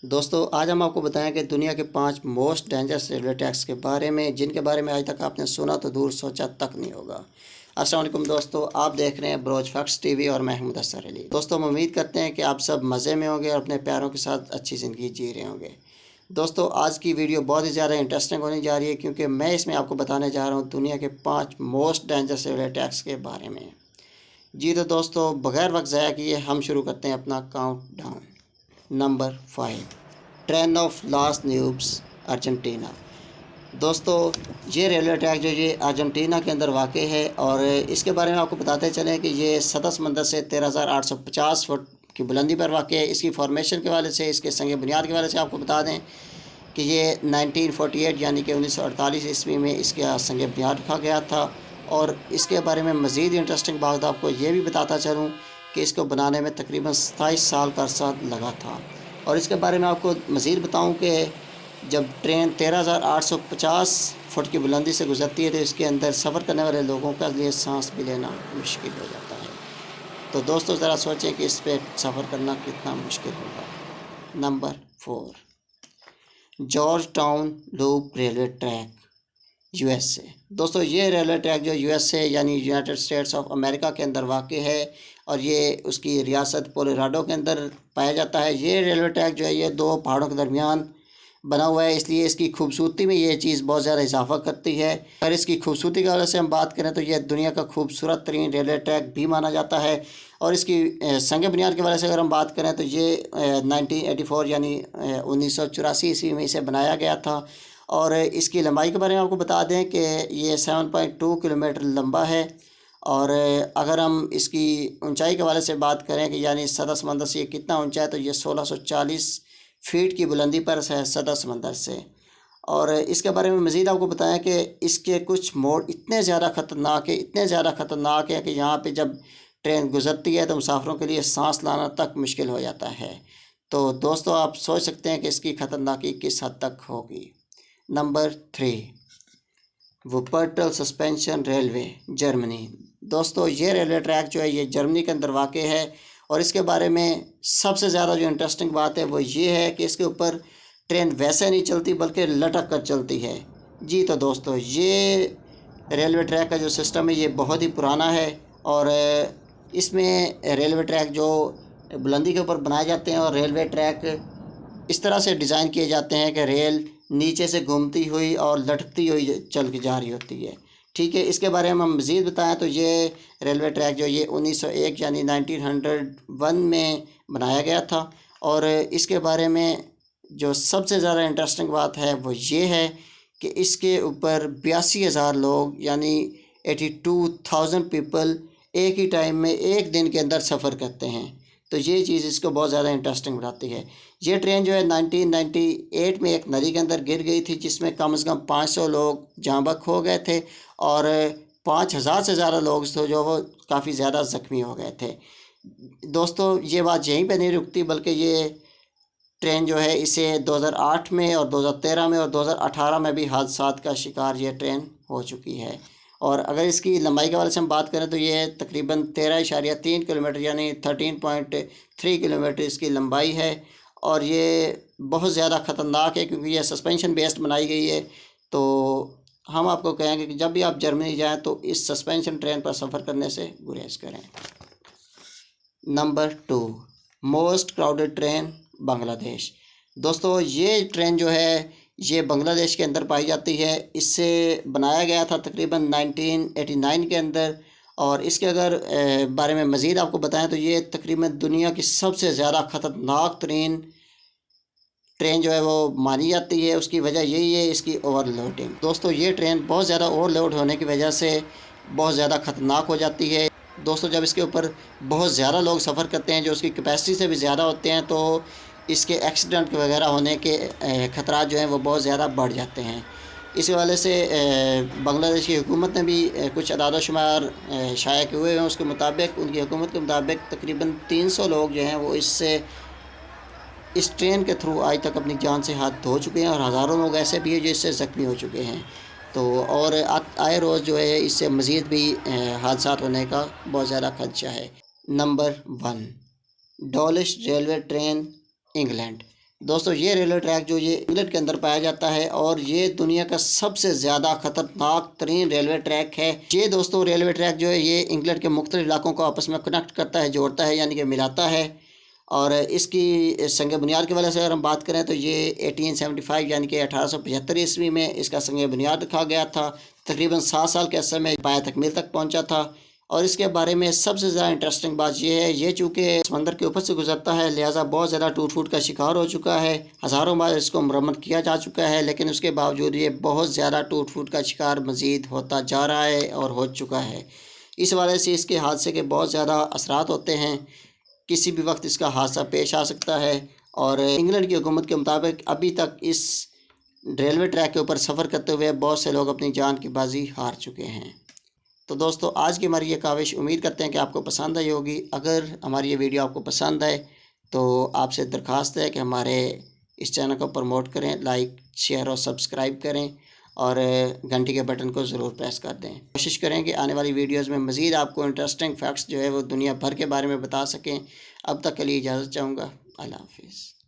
دوستو آج ہم آپ کو بتائیں کہ دنیا کے 5 موسٹ ڈینجرس ریلوے ٹریکس کے بارے میں، جن کے بارے میں آج تک آپ نے سنا تو دور سوچا تک نہیں ہوگا۔ السلام علیکم دوستو، آپ دیکھ رہے ہیں بروچ فیکٹس ٹی وی اور میں ہوں مدثر علی۔ دوستو ہم امید کرتے ہیں کہ آپ سب مزے میں ہوں گے اور اپنے پیاروں کے ساتھ اچھی زندگی جی رہے ہوں گے۔ دوستو آج کی ویڈیو بہت ہی زیادہ انٹرسٹنگ ہونے جا رہی ہے، کیونکہ میں اس میں آپ کو بتانے جا رہا ہوں دنیا کے 5 موسٹ ڈینجرس ریلوے ٹریکس کے بارے میں۔ جی تو دوستو بغیر وقت ضائع کیے ہم شروع کرتے ہیں اپنا countdown. Number 5، train of Los Nubes, Argentina. دوستو یہ ریلوے ٹریک جو یہ ارجنٹینا کے اندر واقع ہے، اور اس کے بارے میں آپ کو بتاتے چلیں کہ یہ سطح سمندر سے 13,850 فٹ کی بلندی پر واقع ہے۔ اس کی فارمیشن کے حوالے سے، اس کے سنگ بنیاد کے حوالے سے آپ کو بتا دیں کہ یہ 1948 یعنی کہ 1948 عیسوی میں اس کا سنگ بنیاد رکھا گیا تھا۔ اور اس کے بارے میں مزید انٹرسٹنگ بات آپ کو یہ بھی بتاتا چلوں کہ اس کو بنانے میں تقریباً 27 سال کا عرصہ لگا تھا۔ اور اس کے بارے میں آپ کو مزید بتاؤں کہ جب ٹرین 13,850 فٹ کی بلندی سے گزرتی ہے تو اس کے اندر سفر کرنے والے لوگوں کا لیے سانس بھی لینا مشکل ہو جاتا ہے۔ تو دوستو ذرا سوچیں کہ اس پہ سفر کرنا کتنا مشکل ہوگا۔ Number 4، George town loop railway track, U S A. دوستو یہ ریلوے ٹریک جو یو ایس اے یعنی یونائٹڈ اسٹیٹس آف امریکہ کے اندر واقع ہے، اور یہ اس کی ریاست کولیراڈو کے اندر پایا جاتا ہے۔ یہ ریلوے ٹریک جو ہے یہ 2 پہاڑوں کے درمیان بنا ہوا ہے، اس لیے اس کی خوبصورتی میں یہ چیز بہت زیادہ اضافہ کرتی ہے۔ اگر اس کی خوبصورتی کی وجہ سے ہم بات کریں تو یہ دنیا کا خوبصورت ترین ریلوے ٹریک بھی مانا جاتا ہے۔ اور اس کی سنگ بنیاد کی وجہ سے اگر ہم بات کریں تو یہ 1984 یعنی 1984 عیسوی میں اسے بنایا گیا تھا۔ اور اس کی لمبائی کے بارے میں آپ کو بتا دیں کہ یہ 7.2 کلومیٹر لمبا ہے۔ اور اگر ہم اس کی اونچائی کے حوالے سے بات کریں کہ یعنی سطح سمندر سے یہ کتنا اونچا ہے، تو یہ 1640 فیٹ کی بلندی پر ہے سطح سمندر سے۔ اور اس کے بارے میں مزید آپ کو بتائیں کہ اس کے کچھ موڑ اتنے زیادہ خطرناک ہے کہ یہاں پہ جب ٹرین گزرتی ہے تو مسافروں کے لیے سانس لانا تک مشکل ہو جاتا ہے۔ تو دوستو آپ سوچ سکتے ہیں کہ اس کی خطرناکی کس حد تک ہوگی۔ Number 3، Wuppertal suspension railway, Germany. دوستو یہ ریلوے ٹریک جو ہے یہ جرمنی کے اندر واقع ہے، اور اس کے بارے میں سب سے زیادہ جو انٹرسٹنگ بات ہے وہ یہ ہے کہ اس کے اوپر ٹرین ویسے نہیں چلتی بلکہ لٹک کر چلتی ہے۔ جی تو دوستو یہ ریلوے ٹریک کا جو سسٹم ہے یہ بہت ہی پرانا ہے، اور اس میں ریلوے ٹریک جو بلندی کے اوپر بنائے جاتے ہیں، اور ریلوے ٹریک اس طرح سے ڈیزائن کیے جاتے ہیں کہ ریل نیچے سے گھومتی ہوئی اور لٹکتی ہوئی چل کے جا رہی ہوتی ہے۔ ٹھیک ہے، اس کے بارے میں ہم مزید بتائیں تو یہ ریلوے ٹریک جو یہ 1901 یعنی 1901 میں بنایا گیا تھا۔ اور اس کے بارے میں جو سب سے زیادہ انٹرسٹنگ بات ہے وہ یہ ہے کہ اس کے اوپر 82,000 لوگ یعنی 82,000 پیپل ایک ہی ٹائم میں ایک دن کے اندر سفر کرتے ہیں۔ تو یہ چیز اس کو بہت زیادہ انٹرسٹنگ بناتی ہے۔ یہ ٹرین جو ہے 1998 میں ایک ندی کے اندر گر گئی تھی، جس میں کم از کم 500 لوگ جاں بحق ہو گئے تھے، اور 5,000 سے زیادہ لوگ جو وہ کافی زیادہ زخمی ہو گئے تھے۔ دوستو یہ بات یہیں پہ نہیں رکتی، بلکہ یہ ٹرین جو ہے اسے 2008 میں اور 2013 میں اور 2018 میں بھی حادثات کا شکار یہ ٹرین ہو چکی ہے۔ اور اگر اس کی لمبائی کے حوالے سے ہم بات کریں تو یہ تقریباً 13.3 کلومیٹر یعنی 13.3 کلومیٹر اس کی لمبائی ہے، اور یہ بہت زیادہ خطرناک ہے کیونکہ یہ سسپینشن بیسڈ بنائی گئی ہے۔ تو ہم آپ کو کہیں گے کہ جب بھی آپ جرمنی جائیں تو اس سسپینشن ٹرین پر سفر کرنے سے گریز کریں۔ نمبر 2، موسٹ کراؤڈڈ ٹرین، بنگلہ دیش۔ دوستو یہ ٹرین جو ہے یہ بنگلہ دیش کے اندر پائی جاتی ہے۔ اس سے بنایا گیا تھا تقریباً 1989 کے اندر، اور اس کے اگر بارے میں مزید آپ کو بتائیں تو یہ تقریباً دنیا کی سب سے زیادہ خطرناک ترین ٹرین جو ہے وہ مانی جاتی ہے۔ اس کی وجہ یہی ہے اس کی اوور لوڈنگ۔ دوستو یہ ٹرین بہت زیادہ اوور لوڈ ہونے کی وجہ سے بہت زیادہ خطرناک ہو جاتی ہے۔ دوستو جب اس کے اوپر بہت زیادہ لوگ سفر کرتے ہیں جو اس کی کیپیسٹی سے بھی زیادہ ہوتے ہیں، تو اس کے ایکسیڈنٹ وغیرہ ہونے کے خطرات جو ہیں وہ بہت زیادہ بڑھ جاتے ہیں۔ اس حوالے سے بنگلہ دیش کی حکومت نے بھی کچھ اعداد و شمار شائع کیے ہوئے ہیں۔ اس کے مطابق، ان کی حکومت کے مطابق تقریباً 300 لوگ جو ہیں وہ اس ٹرین کے تھرو آج تک اپنی جان سے ہاتھ دھو چکے ہیں، اور ہزاروں لوگ ایسے بھی ہیں جو اس سے زخمی ہو چکے ہیں۔ تو اور آئے روز جو ہے اس سے مزید بھی حادثات ہونے کا بہت زیادہ خدشہ ہے۔ Number 1، Dawlish railway train, England. دوستو یہ ریلوے ٹریک جو یہ انگلینڈ کے اندر پایا جاتا ہے اور یہ دنیا کا سب سے زیادہ خطرناک ترین ریلوے ٹریک ہے۔ یہ دوستو ریلوے ٹریک جو ہے یہ انگلینڈ کے مختلف علاقوں کو آپس میں کنیکٹ کرتا ہے، جوڑتا ہے، یعنی کہ ملاتا ہے۔ اور اس کی سنگ بنیاد کے وجہ سے اگر ہم بات کریں تو یہ 1875 یعنی کہ 1875 میں اس کا سنگ بنیاد رکھا گیا تھا۔ تقریباً 7 سال کے عرصے میں پایہ تکمیل تک پہنچا تھا۔ اور اس کے بارے میں سب سے زیادہ انٹرسٹنگ بات یہ ہے، یہ چونکہ سمندر کے اوپر سے گزرتا ہے لہٰذا بہت زیادہ ٹوٹ پھوٹ کا شکار ہو چکا ہے، ہزاروں بار اس کو مرمت کیا جا چکا ہے، لیکن اس کے باوجود یہ بہت زیادہ ٹوٹ پھوٹ کا شکار مزید ہوتا جا رہا ہے اور ہو چکا ہے۔ اس وجہ سے اس کے حادثے کے بہت زیادہ اثرات ہوتے ہیں، کسی بھی وقت اس کا حادثہ پیش آ سکتا ہے۔ اور انگلینڈ کی حکومت کے مطابق ابھی تک اس ریلوے ٹریک کے اوپر سفر کرتے ہوئے بہت سے لوگ اپنی جان کی بازی ہار چکے ہیں۔ تو دوستو آج کی ہماری یہ کاوش امید کرتے ہیں کہ آپ کو پسند آئی ہوگی۔ اگر ہماری یہ ویڈیو آپ کو پسند آئے تو آپ سے درخواست ہے کہ ہمارے اس چینل کو پروموٹ کریں، لائک، شیئر اور سبسکرائب کریں اور گھنٹی کے بٹن کو ضرور پریس کر دیں۔ کوشش کریں کہ آنے والی ویڈیوز میں مزید آپ کو انٹرسٹنگ فیکٹس جو ہے وہ دنیا بھر کے بارے میں بتا سکیں۔ اب تک کے لیے اجازت چاہوں گا۔ اللہ حافظ۔